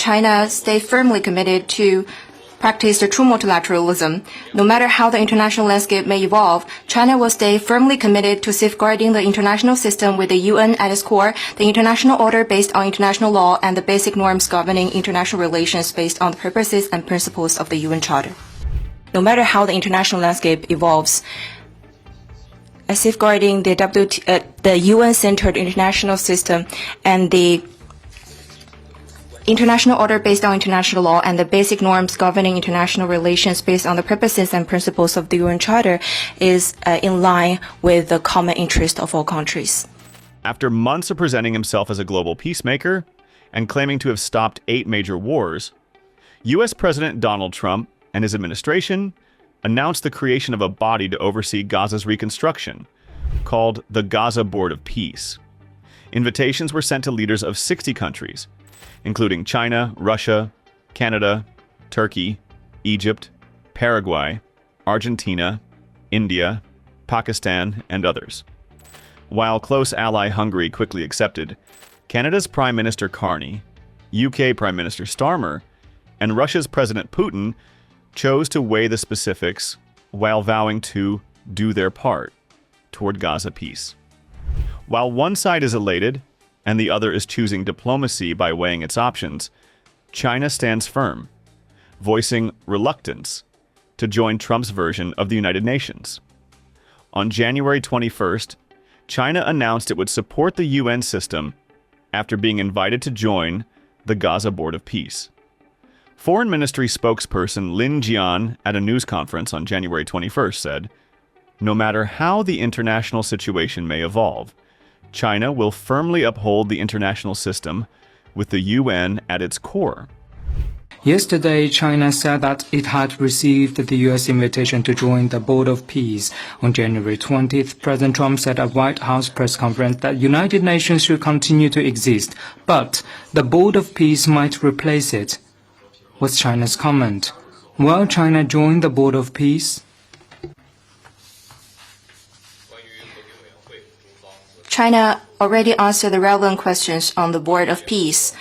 China stay firmly committed to practice the true multilateralism. No matter how the international landscape may evolve, China will stay firmly committed to safeguarding the international system with the UN at its core, the international order based on international law, and the basic norms governing international relations based on the purposes and principles of the UN Charter. No matter how the international landscape evolves, safeguarding the UN-centered international system and the international order based on international law and the basic norms governing international relations based on the purposes and principles of the UN Charter is in line with the common interest of all countries. After months of presenting himself as a global peacemaker and claiming to have stopped 8 major wars, U.S. President Donald Trump and his administration announced the creation of a body to oversee Gaza's reconstruction, called the Gaza Board of Peace. Invitations were sent to leaders of 60 countries, including China, Russia, Canada, Turkey, Egypt, Paraguay, Argentina, India, Pakistan, and others. While close ally Hungary quickly accepted, Canada's Prime Minister Carney, UK Prime Minister Starmer, and Russia's President Putin chose to weigh the specifics while vowing to do their part toward Gaza peace. While one side is elated and the other is choosing diplomacy by weighing its options, China stands firm, voicing reluctance to join Trump's version of the United Nations. On January 21st, China announced it would support the UN system after being invited to join the Gaza Board of Peace. Foreign Ministry spokesperson Lin Jian at a news conference on January 21st said, "No matter how the international situation may evolve, China will firmly uphold the international system with the UN at its core." Yesterday, China said that it had received the U.S. invitation to join the Board of Peace. On January 20th, President Trump said at a White House press conference that United Nations should continue to exist, but the Board of Peace might replace it. What's China's comment? Will China join the Board of Peace? China already answered the relevant questions on the Board of Peace.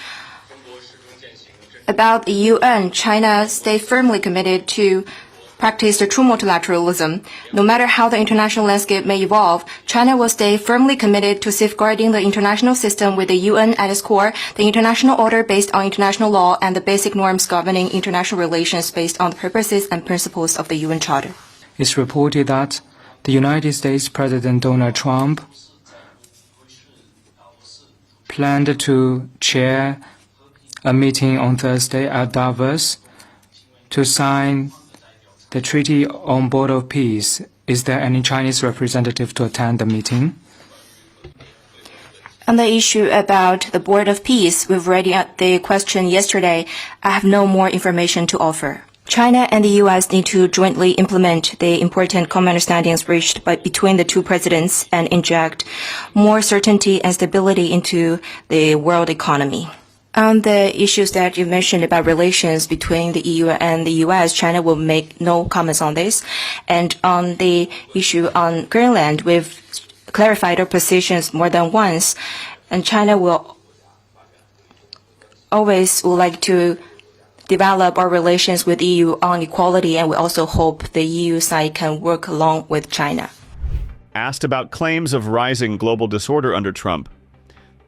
About the UN, China stay firmly committed to practice the true multilateralism. No matter how the international landscape may evolve, China will stay firmly committed to safeguarding the international system with the UN at its core, the international order based on international law, and the basic norms governing international relations based on the purposes and principles of the UN Charter. It's reported that the United States President Donald Trump planned to chair a meeting on Thursday at Davos to sign the Treaty on Board of Peace. Is there any Chinese representative to attend the meeting? On the issue about the Board of Peace, we've already had the question yesterday. I have no more information to offer. China and the U.S. need to jointly implement the important common understandings reached between the two presidents and inject more certainty and stability into the world economy. On the issues that you mentioned about relations between the EU and the U.S., China will make no comments on this. And on the issue on Greenland, we've clarified our positions more than once, and China will always would like to develop our relations with EU on equality, and we also hope the EU side can work along with China. Asked about claims of rising global disorder under Trump,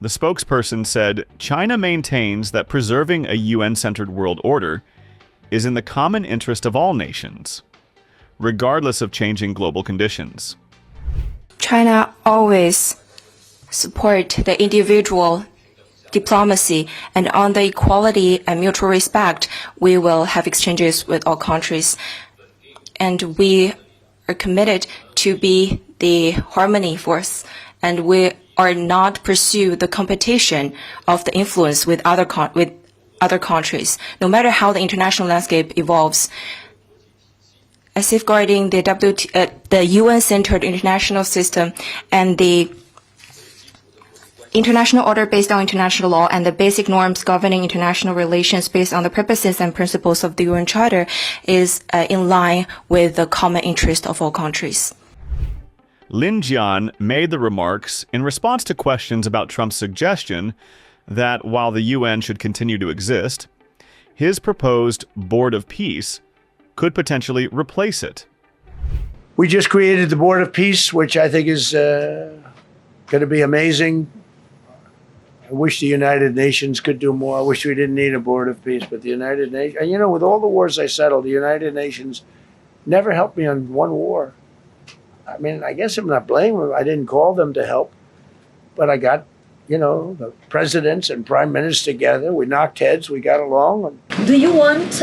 the spokesperson said China maintains that preserving a UN-centered world order is in the common interest of all nations, regardless of changing global conditions. China always support the individual diplomacy, and on the equality and mutual respect, we will have exchanges with all countries. And we are committed to be the harmony force, and we are not pursue the competition of the influence with other countries. No matter how the international landscape evolves, safeguarding the UN-centered international system and the international order based on international law and the basic norms governing international relations based on the purposes and principles of the UN Charter is in line with the common interest of all countries. Lin Jian made the remarks in response to questions about Trump's suggestion that while the UN should continue to exist, his proposed Board of Peace could potentially replace it. We just created the Board of Peace, which I think is going to be amazing. I wish the United Nations could do more. I wish we didn't need a Board of Peace, but the United Nations, and you know, with all the wars I settled, the United Nations never helped me on one war. I mean, I guess I'm not blaming them. I didn't call them to help, but I got, you know, the presidents and prime ministers together. We knocked heads. We got along. Do you want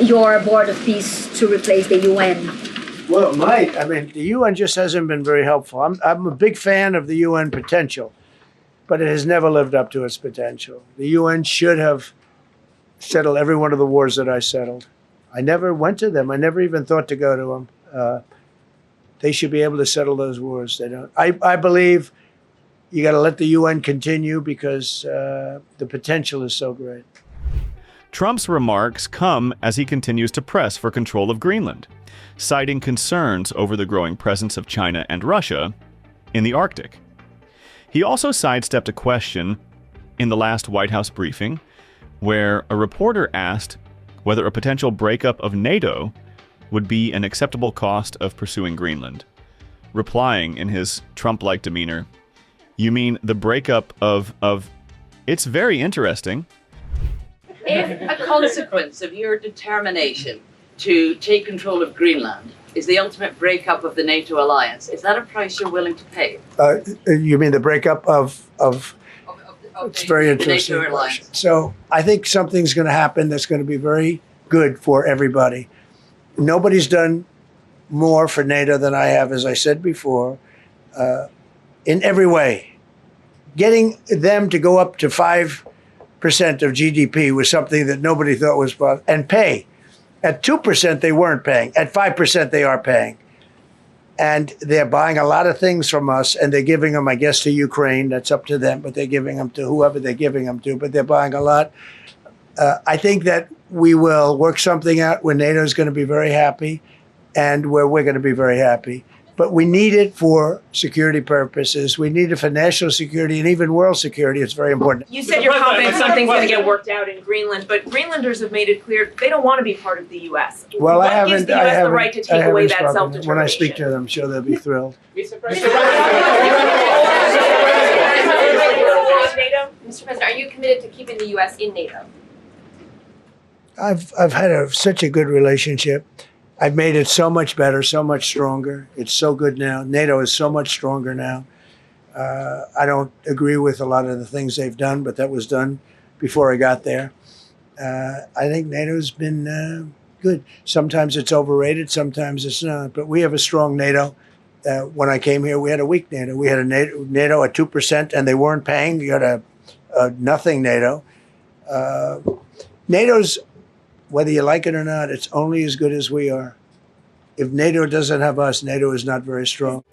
your Board of Peace to replace the UN? Well, it might. I mean, the UN just hasn't been very helpful. I'm a big fan of the UN potential, but it has never lived up to its potential. The UN should have settled every one of the wars that I settled. I never went to them. I never even thought to go to them. They should be able to settle those wars. They don't. I believe you got to let the UN continue because the potential is so great. Trump's remarks come as he continues to press for control of Greenland, citing concerns over the growing presence of China and Russia in the Arctic. He also sidestepped a question in the last White House briefing where a reporter asked whether a potential breakup of NATO would be an acceptable cost of pursuing Greenland, replying in his Trump-like demeanor, "You mean the breakup of... It's very interesting." If a consequence of your determination to take control of Greenland is the ultimate breakup of the NATO alliance, is that a price you're willing to pay? You mean the breakup of it's very interesting. NATO alliance. So I think something's going to happen that's going to be very good for everybody. Nobody's done more for NATO than I have, as I said before, in every way. Getting them to go up to 5% of GDP was something that nobody thought was possible, and pay. At 2%, they weren't paying. At 5%, they are paying. And they're buying a lot of things from us, and they're giving them, I guess, to Ukraine. That's up to them, but they're giving them to whoever they're giving them to, but they're buying a lot. I think that we will work something out where NATO is going to be very happy and where we're going to be very happy. But we need it for security purposes. We need it for national security and even world security. It's very important. You said you're confident something's going to get worked out in Greenland, but Greenlanders have made it clear they don't want to be part of the U.S. Well, what gives the U.S. the right to take away that self-determination? When I speak to them, I'm sure they'll be thrilled. Mr. President, are you committed to keeping the U.S. in NATO? I've had such a good relationship. I've made it so much better, so much stronger. It's so good now. NATO is so much stronger now. I don't agree with a lot of the things they've done, but that was done before I got there. I think NATO's been good. Sometimes it's overrated, sometimes it's not. But we have a strong NATO. When I came here, we had a weak NATO. We had a NATO at 2%, and they weren't paying. You had a nothing NATO. NATO's, whether you like it or not, it's only as good as we are. If NATO doesn't have us, NATO is not very strong.